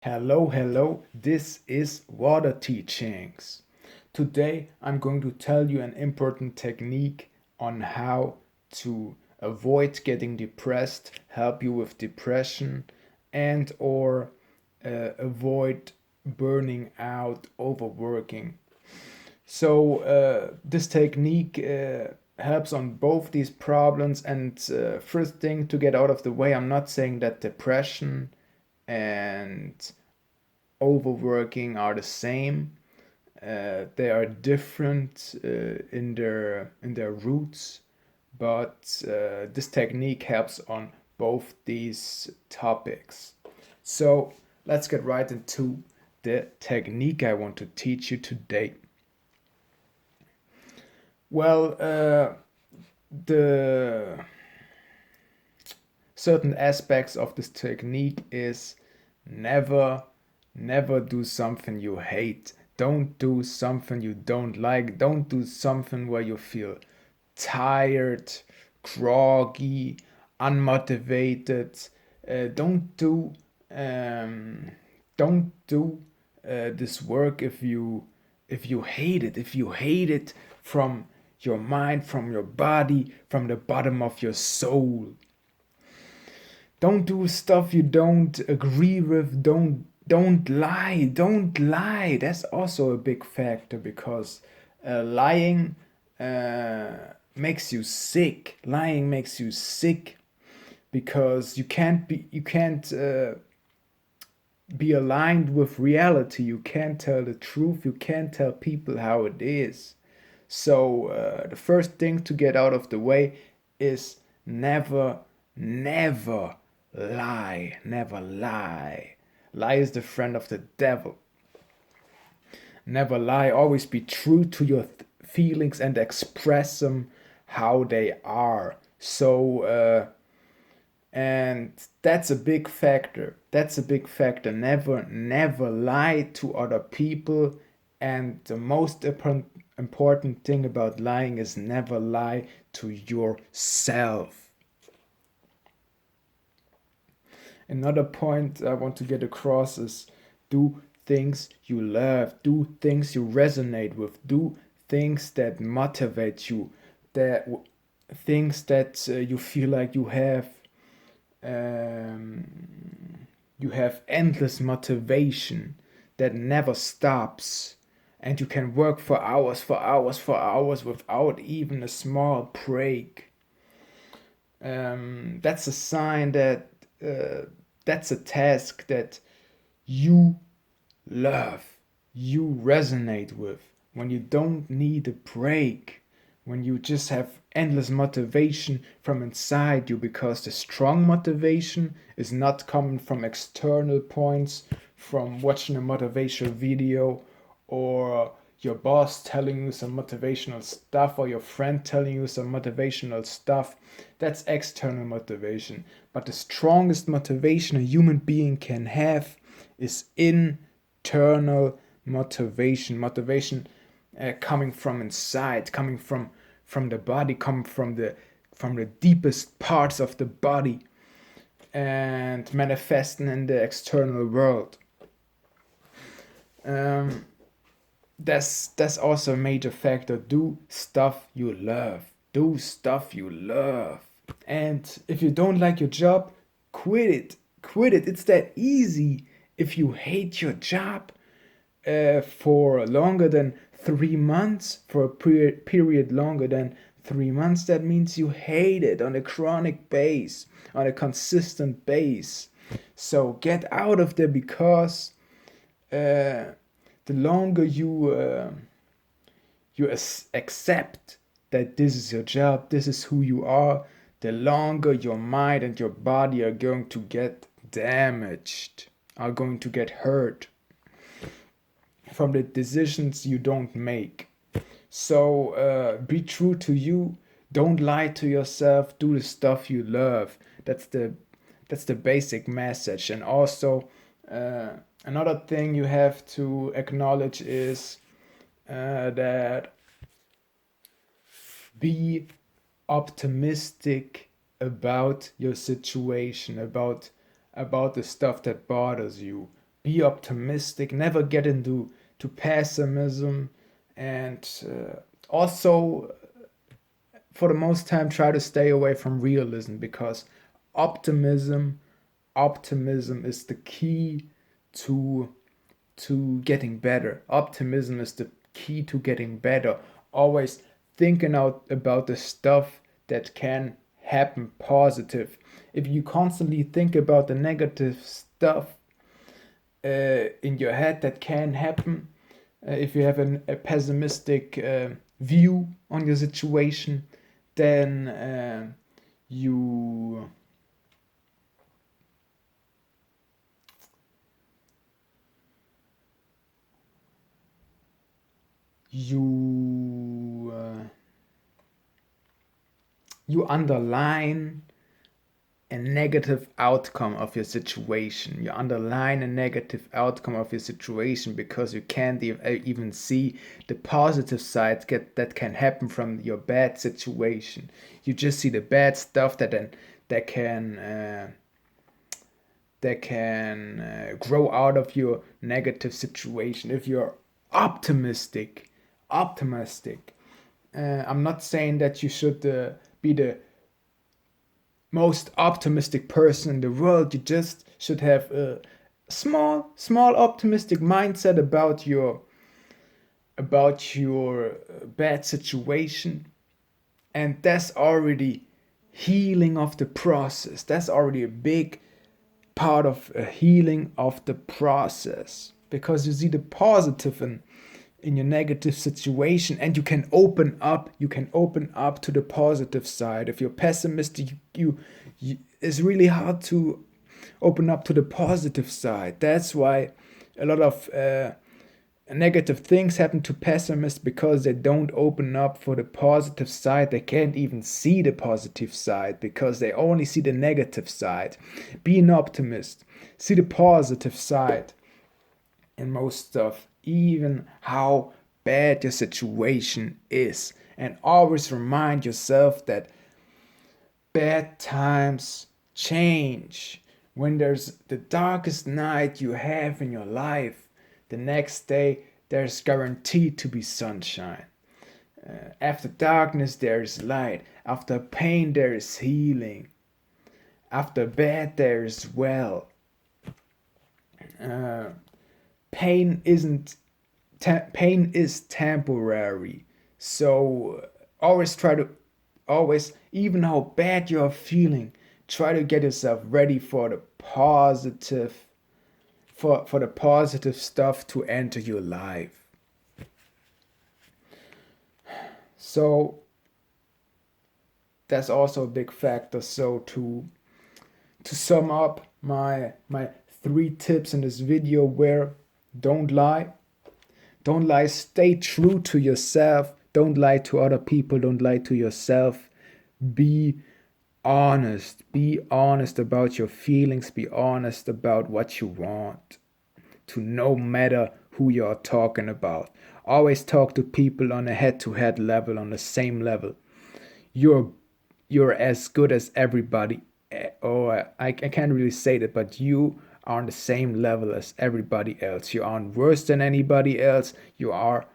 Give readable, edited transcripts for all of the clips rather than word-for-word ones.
Hello, hello, this is Water Teachings. Today I'm going to tell you an important technique on how to avoid getting depressed, help you with depression, and or avoid burning out, overworking. This technique helps on both these problems. And first thing to get out of the way, I'm not saying that depression and overworking are the same. They are different in their roots, but this technique helps on both these topics. So let's get right into the technique I want to teach you today. Well, the certain aspects of this technique is never never do something you hate. Don't do something you don't like. Don't do something where you feel tired, groggy, unmotivated. Don't do um, don't do this work if you hate it. If you hate it from your mind, from your body, from the bottom of your soul. Don't do stuff you don't agree with. Don't lie. Don't lie. That's also a big factor because lying makes you sick. Lying makes you sick because you can't be aligned with reality. You can't tell the truth. You can't tell people how it is. So the first thing to get out of the way is never, never lie. Never lie. Lie is the friend of the devil. Never lie. Always be true to your feelings and express them how they are. And that's a big factor. That's a big factor. Never, never lie to other people. And the most important thing about lying is never lie to yourself. Another point I want to get across is do things you love, do things you resonate with, do things that motivate you, that things that you feel like you have endless motivation that never stops, and you can work for hours, for hours, for hours without even a small break. That's a sign that that's a task that you love, you resonate with. When you don't need a break, when you just have endless motivation from inside you, because the strong motivation is not coming from external points, from watching a motivational video, or your boss telling you some motivational stuff, or your friend telling you some motivational stuff. That's external motivation. But the strongest motivation a human being can have is internal motivation. Motivation coming from inside, coming from the body, coming from the deepest parts of the body, and manifesting in the external world. Um, that's also a major factor. Do stuff you love. Do stuff you love. And if you don't like your job, quit it. Quit it. It's that easy. If you hate your job for longer than 3 months, for a period longer than 3 months, that means you hate it on a chronic base, on a consistent base. So get out of there, because the longer you accept that this is your job, this is who you are, the longer your mind and your body are going to get damaged, are going to get hurt from the decisions you don't make. So be true to you. Don't lie to yourself. Do the stuff you love. That's the basic message. And also, another thing you have to acknowledge is that be optimistic about your situation, about the stuff that bothers you. be optimistic, never get into pessimism, and also for the most time try to stay away from realism, because optimism optimism is the key to getting better. Optimism is the key to getting better. Always thinking out about the stuff that can happen positive. If you constantly think about the negative stuff in your head that can happen, if you have a pessimistic view on your situation, then you you you underline a negative outcome of your situation. You underline a negative outcome of your situation because you can't even see the positive side that can happen from your bad situation. You just see the bad stuff that can grow out of your negative situation. If you're optimistic, optimistic. I'm not saying that you should be the most optimistic person in the world. You just should have a small optimistic mindset about your bad situation, and that's already healing of the process. That's already a big part of a healing of the process, because you see the positive in your negative situation, and you can open up to the positive side. If you're pessimistic, you it's really hard to open up to the positive side. That's why a lot of negative things happen to pessimists, because they don't open up for the positive side. They can't even see the positive side because they only see the negative side. Be an optimist, see the positive side in most stuff, even how bad your situation is. And always remind yourself that bad times change. When there's the darkest night you have in your life, the next day there's guaranteed to be sunshine. After darkness there is light. After pain there is healing. After bad there is well. Pain isn't pain is temporary. So always try to always, even how bad you're feeling, try to get yourself ready for the positive for the positive stuff to enter your life. So that's also a big factor. So to sum up my 3 tips in this video were: don't lie. Don't lie. Stay true to yourself. Don't lie to other people. Don't lie to yourself. Be honest. Be honest about your feelings. Be honest about what you want. To no matter who you're talking about. Always talk to people on a head-to-head level, on the same level. You're you're as good as everybody. Or I can't really say that, but you are on the same level as everybody else. You aren't worse than anybody else. You aren't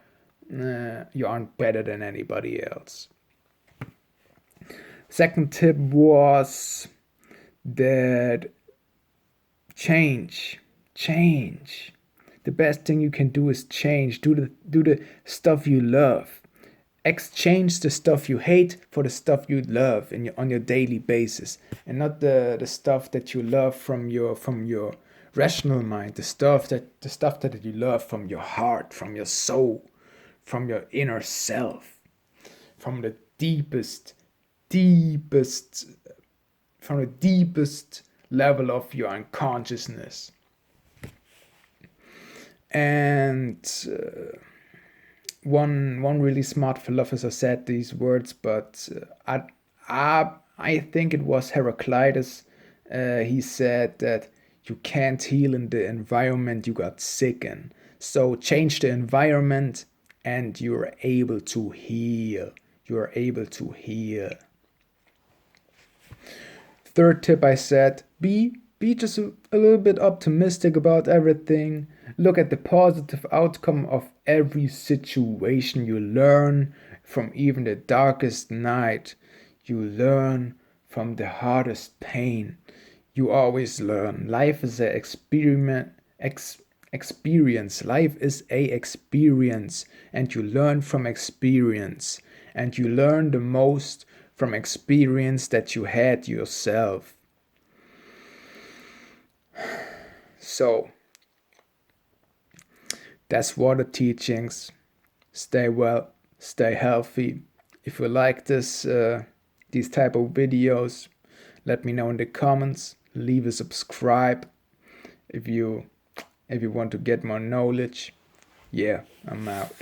better than anybody else. Second tip was that change. The best thing you can do is change. Do the stuff you love. Exchange the stuff you hate for the stuff you love on your daily basis, and not the stuff that you love from your rational mind. The stuff that you love from your heart, from your soul, from your inner self, from the deepest from the deepest level of your unconsciousness. And one really smart philosopher said these words, but I think it was Heraclitus. He said that you can't heal in the environment you got sick in. So change the environment, and you're able to heal. You're able to heal. Third tip, I said, be be just a little bit optimistic about everything. Look at the positive outcome of every situation. You learn from even the darkest night. You learn from the hardest pain. You always learn. Life is an experience. Life is a experience, and you learn from experience. And you learn the most from experience that you had yourself. So that's what the teachings. Stay well, stay healthy. If you like these type of videos, let me know in the comments. Leave a subscribe if you want to get more knowledge. Yeah, I'm out.